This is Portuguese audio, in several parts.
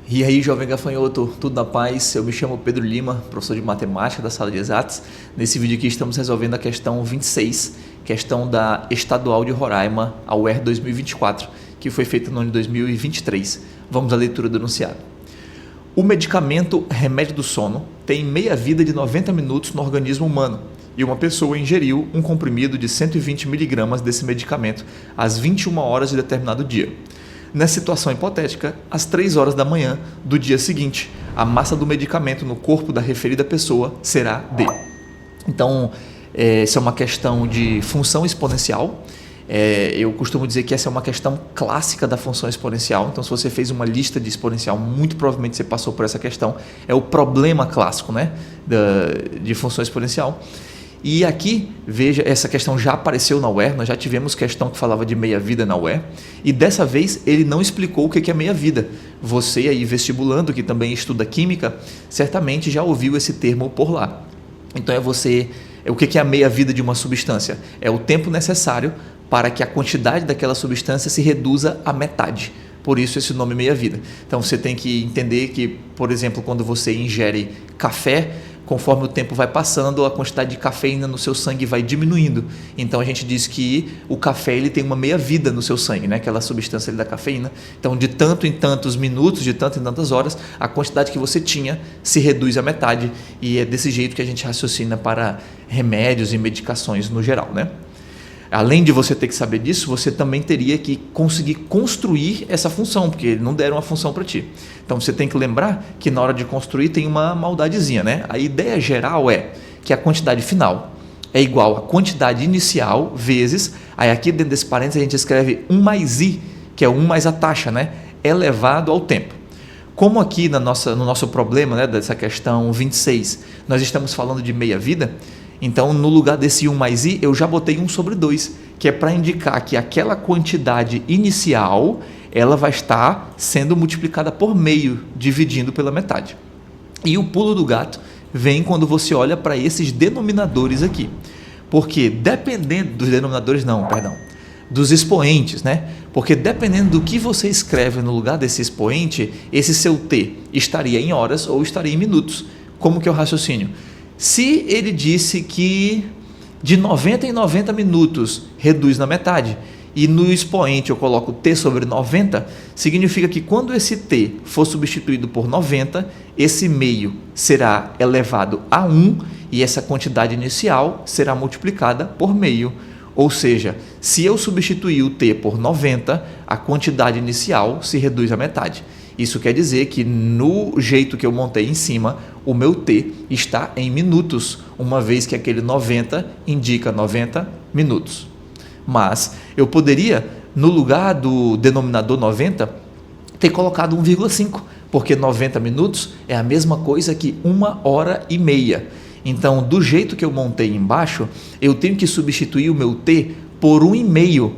E aí, jovem gafanhoto, tudo na paz? Eu me chamo Pedro Lima, professor de matemática da sala de exatas. Nesse vídeo aqui estamos resolvendo a questão 26, questão da Estadual de Roraima, a UER 2024, que foi feita no ano de 2023. Vamos à leitura do enunciado. O medicamento remédio do sono tem meia-vida de 90 minutos no organismo humano e uma pessoa ingeriu um comprimido de 120 miligramas desse medicamento às 21 horas de determinado dia. Nessa situação hipotética, às 3 horas da manhã do dia seguinte, a massa do medicamento no corpo da referida pessoa será D. Então, essa é uma questão de função exponencial. Eu costumo dizer que essa é uma questão clássica da função exponencial. Então, se você fez uma lista de exponencial, muito provavelmente você passou por essa questão. É o problema clássico, né, de função exponencial. E aqui, veja, essa questão já apareceu na UER, nós já tivemos questão que falava de meia-vida na UER, e dessa vez ele não explicou o que é meia-vida. Você aí vestibulando, que também estuda química, certamente já ouviu esse termo por lá. Então o que é a meia-vida de uma substância? É o tempo necessário para que a quantidade daquela substância se reduza à metade. Por isso esse nome meia-vida. Então você tem que entender que, por exemplo, quando você ingere café, conforme o tempo vai passando, a quantidade de cafeína no seu sangue vai diminuindo. Então a gente diz que o café ele tem uma meia-vida no seu sangue, né? Aquela substância ali da cafeína. Então de tanto em tantos minutos, de tanto em tantas horas, a quantidade que você tinha se reduz à metade. E é desse jeito que a gente raciocina para remédios e medicações no geral, né? Além de você ter que saber disso, você também teria que conseguir construir essa função, porque não deram a função para ti. Então você tem que lembrar que na hora de construir tem uma maldadezinha, né? A ideia geral é que a quantidade final é igual à quantidade inicial vezes, aí aqui dentro desse parênteses a gente escreve 1 mais i, que é 1 mais a taxa, né? Elevado ao tempo. Como aqui no nosso problema, né, dessa questão 26, nós estamos falando de meia-vida, então, no lugar desse 1 mais i, eu já botei 1 sobre 2, que é para indicar que aquela quantidade inicial, ela vai estar sendo multiplicada por meio, dividindo pela metade. E o pulo do gato vem quando você olha para esses denominadores aqui. Porque dependendo dos denominadores, dos expoentes, né? Porque dependendo do que você escreve no lugar desse expoente, esse seu t estaria em horas ou estaria em minutos. Como que é o raciocínio? Se ele disse que de 90 em 90 minutos reduz na metade e no expoente eu coloco t sobre 90, significa que quando esse t for substituído por 90, esse meio será elevado a 1 e essa quantidade inicial será multiplicada por meio. Ou seja, se eu substituir o t por 90, a quantidade inicial se reduz à metade. Isso quer dizer que no jeito que eu montei em cima, o meu t está em minutos, uma vez que aquele 90 indica 90 minutos. Mas eu poderia, no lugar do denominador 90, ter colocado 1,5, porque 90 minutos é a mesma coisa que 1h30. Então, do jeito que eu montei embaixo, eu tenho que substituir o meu t por 1,5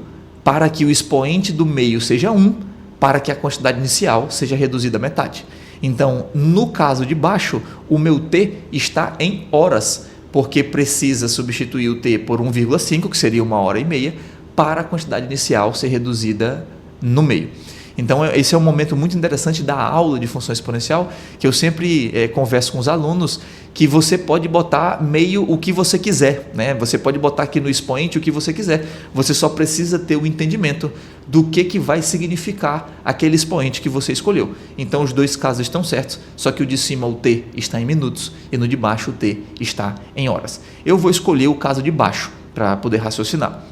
para que o expoente do meio seja 1, para que a quantidade inicial seja reduzida à metade. Então, no caso de baixo, o meu t está em horas, porque precisa substituir o t por 1,5, que seria 1h30, para a quantidade inicial ser reduzida no meio. Então, esse é um momento muito interessante da aula de função exponencial, que eu sempre converso com os alunos, que você pode botar meio o que você quiser, né? Você pode botar aqui no expoente o que você quiser, você só precisa ter o entendimento do que vai significar aquele expoente que você escolheu. Então, os dois casos estão certos, só que o de cima, o t, está em minutos, e no de baixo, o t está em horas. Eu vou escolher o caso de baixo, para poder raciocinar.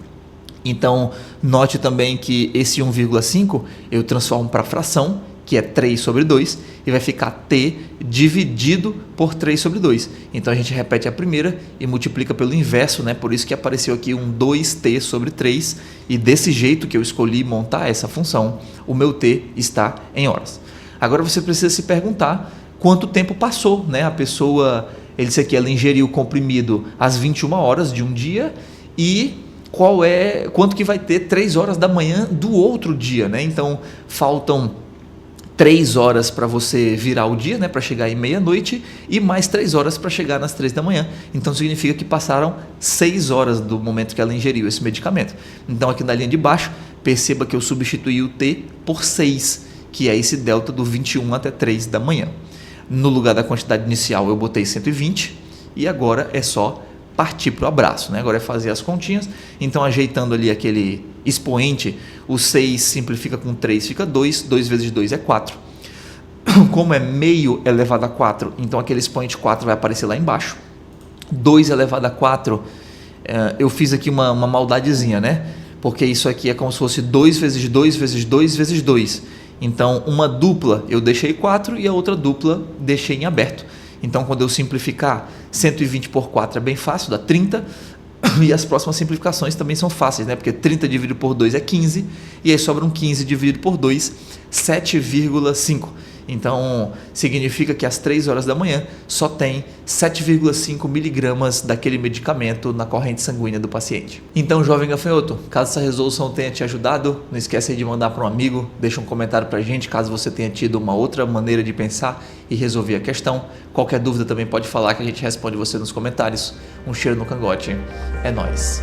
Então, note também que esse 1,5 eu transformo para fração, que é 3 sobre 2, e vai ficar t dividido por 3 sobre 2. Então, a gente repete a primeira e multiplica pelo inverso, né? Por isso que apareceu aqui um 2t sobre 3, e desse jeito que eu escolhi montar essa função, o meu t está em horas. Agora, você precisa se perguntar quanto tempo passou, né? A pessoa, ele disse aqui, ela ingeriu o comprimido às 21 horas de um dia e quanto que vai ter 3 horas da manhã do outro dia, né? Então, faltam 3 horas para você virar o dia, né? Para chegar em meia-noite, e mais 3 horas para chegar nas 3 da manhã. Então, significa que passaram 6 horas do momento que ela ingeriu esse medicamento. Então, aqui na linha de baixo, perceba que eu substituí o t por 6. que é esse delta do 21 até 3 da manhã. No lugar da quantidade inicial eu botei 120 e agora é só partir para o abraço, né? Agora é fazer as continhas. Então, ajeitando ali aquele expoente, o 6 simplifica com 3, fica 2, 2 vezes 2 é 4. Como é meio elevado a 4, então aquele expoente 4 vai aparecer lá embaixo. 2 elevado a 4, eu fiz aqui uma maldadezinha, né? Porque isso aqui é como se fosse 2 vezes 2 vezes 2 vezes 2. Então, uma dupla eu deixei 4 e a outra dupla deixei em aberto. Então, quando eu simplificar, 120 por 4 é bem fácil, dá 30. E as próximas simplificações também são fáceis, né? Porque 30 dividido por 2 é 15. E aí sobra um 15 dividido por 2, 7,5. Então, significa que às 3 horas da manhã só tem 7,5 miligramas daquele medicamento na corrente sanguínea do paciente. Então, jovem gafanhoto, caso essa resolução tenha te ajudado, não esquece aí de mandar para um amigo, deixa um comentário para a gente caso você tenha tido uma outra maneira de pensar e resolver a questão. Qualquer dúvida também pode falar que a gente responde você nos comentários. Um cheiro no cangote. É nóis.